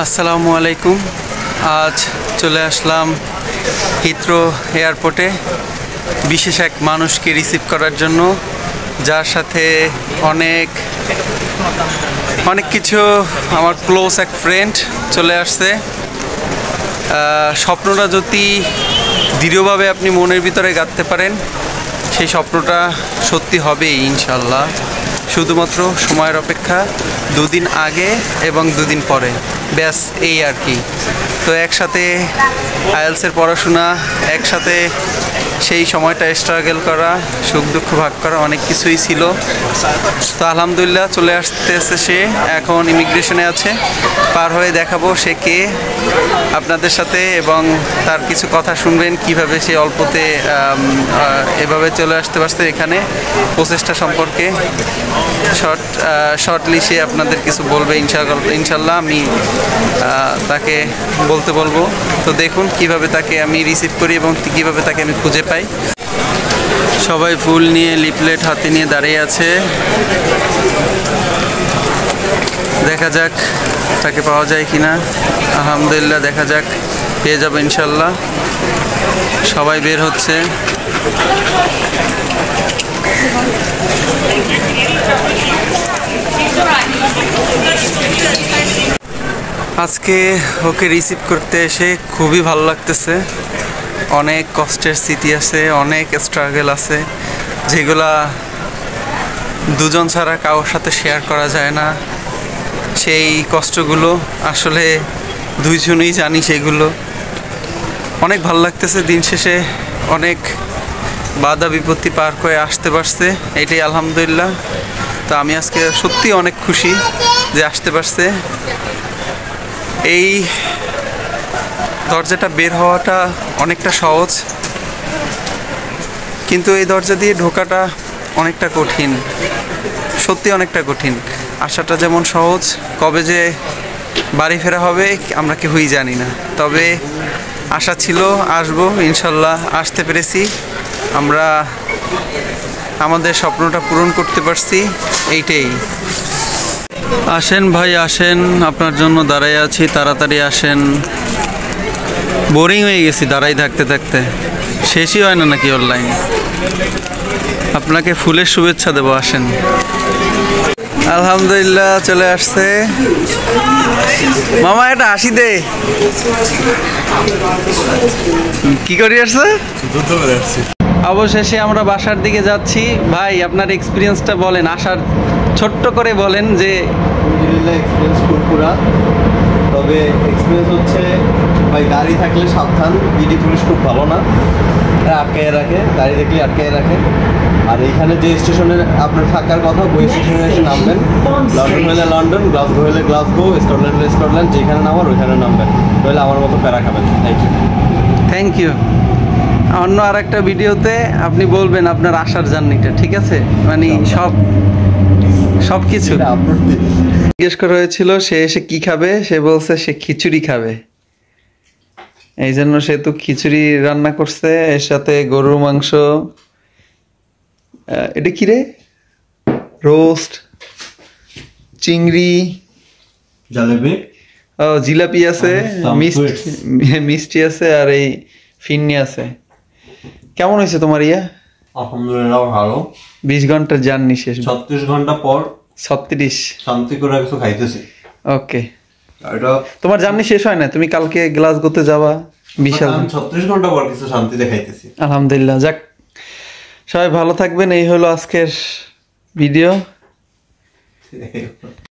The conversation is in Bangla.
আসসালামু আলাইকুম। আজ চলে আসলাম হিথ্রো এয়ারপোর্টে বিশেষ এক মানুষকে রিসিভ করার জন্য, যার সাথে অনেক কিছু আমার ক্লোজ এক ফ্রেন্ড চলে আসছে। স্বপ্নটা যদি দৃঢ়ভাবে আপনি মনের ভিতরে গাঁথতে পারেন, সেই স্বপ্নটা সত্যি হবেই ইনশাল্লাহ। শুধুমাত্র সময়ের অপেক্ষা, দুদিন আগে এবং দুদিন পরে, ব্যাস এই আর কি। তো একসাথে আইএলসের পড়াশোনা, একসাথে সেই সময়টা স্ট্রাগল করা, সুখ দুঃখ ভাগ করা, অনেক কিছুই ছিল। তো আলহামদুলিল্লাহ চলে আসতেছে সে, এখন ইমিগ্রেশনে আছে। পার হয়ে দেখাবো সে কে আপনাদের সাথে, এবং তার কিছু কথা শুনবেন কিভাবে সে অল্পতে এভাবে চলে আসতে পারছে এখানে, প্রচেষ্টা সম্পর্কে শর্টলি সে আপনাদের কিছু বলবে ইনশাল্লাহ। আমি তাকে বলতে বলবো। তো দেখুন কিভাবে তাকে আমি রিসিভ করি এবং কিভাবে তাকে আমি খুঁজে পাই। সবাই ফুল নিয়ে, লিফলেট হাতে নিয়ে দাঁড়িয়ে আছে। দেখা যাক তাকে পাওয়া যায় কিনা। আলহামদুলিল্লাহ দেখা যাক, পেয়ে যাবো ইনশাল্লাহ। সবাই বের হচ্ছে। আজকে ওকে রিসিভ করতে এসে খুবই ভালো লাগতেছে। অনেক কষ্টের স্মৃতি আছে, অনেক স্ট্রাগল আছে, যেগুলা দুজন ছাড়া কারোর সাথে শেয়ার করা যায় না। সেই কষ্টগুলো আসলে দুইজনেই জানি সেগুলো। অনেক ভালো লাগতেছে, দিন শেষে অনেক বাধা বিপত্তি পার করে আসতে পারছে, এটাই আলহামদুলিল্লাহ। তো আমি আজকে সত্যি অনেক খুশি যে আসতে পারছে। এই দরজাটা বের হওয়াটা অনেকটা সহজ, কিন্তু এই দরজা দিয়ে ঢোকাটা অনেকটা কঠিন, সত্যি অনেকটা কঠিন। আসাটা যেমন সহজ, কবে যে বাড়ি ফেরা হবে আমরা কেউই জানি না। তবে আশা ছিল, আসবো ইনশাল্লাহ, আসতে পেরেছি। আমরা আমাদের স্বপ্নটা পূরণ করতে পারছি, এইটাই। আসেন ভাই আসেন, আপনার জন্য দাঁড়াই আছি, তাড়াতাড়ি আসেন। বোরিং হয়ে গেছি দাঁড়াই থাকতে থাকতে, শেষই হয় না নাকি অনলাইন। আপনাকে ফুলের শুভেচ্ছা দেবো, আসেন। আলহামদুলিল্লাহ চলে আসছে। মামা এটা হাসি দে। কি করি আসছে? অবশেষে আমরা বাসার দিকে যাচ্ছি। ভাই আপনার এক্সপিরিয়েন্সটা বলেন, আসার ছোট্ট করে বলেন। যে আলহামদুলিল্লাহ এক্সপিরিয়েন্স খুব পুরা। তবে এক্সপিরিয়েন্স হচ্ছে ভাই, গাড়ি থাকলে সাবধান, বিডি পুলিশ খুব ভালো না, আটকায় রাখে, গাড়ি দেখলে আটকায় রাখে। আর এইখানে যে স্টেশনে আপনার থাকার কথা, ওই স্টেশনে এসে নামবেন। লন্ডন হলে লন্ডন, গ্লাসগো হলে গ্লাসগো, স্কটল্যান্ড হলে স্কটল্যান্ড, যেখানে নামার ওইখানে নামবেন, নইলে আমার মতো প্যারা খাবেন। Thank you. অন্য আর একটা ভিডিওতে আপনি বলবেন আপনার আসার জার্নিটা, ঠিক আছে? মানে সব কিছু জিজ্ঞেস করা হয়েছিল সে এসে কি খাবে, সে বলছে সে খিচুড়ি খাবে। এই জন্য সে তো খিচুড়ি রান্না করছে, এর সাথে গরুর মাংস, এটা কি রে, রোস্ট, চিংড়ি, জালেবি, জিলাপি আছে, মিষ্টি আছে, আর এই ফিন্নি আছে। কেমন হয়েছে তোমার ইয়া? আলহামদুলিল্লাহ ভালো। 20 ঘন্টার জার্নি শেষ, 36 ঘন্টা পর 36 শান্তি করে কিছু খাইতেছি। ওকে, তোমার জার্নি শেষ হয় না, তুমি কালকে গ্লাসগোতে যাবা। বিশাল 36 ঘন্টা পর কিছু শান্তিতে খাইতেছি। আলহামদুলিল্লাহ। যাক, সবাই ভালো থাকবেন। এই হলো আজকের ভিডিও।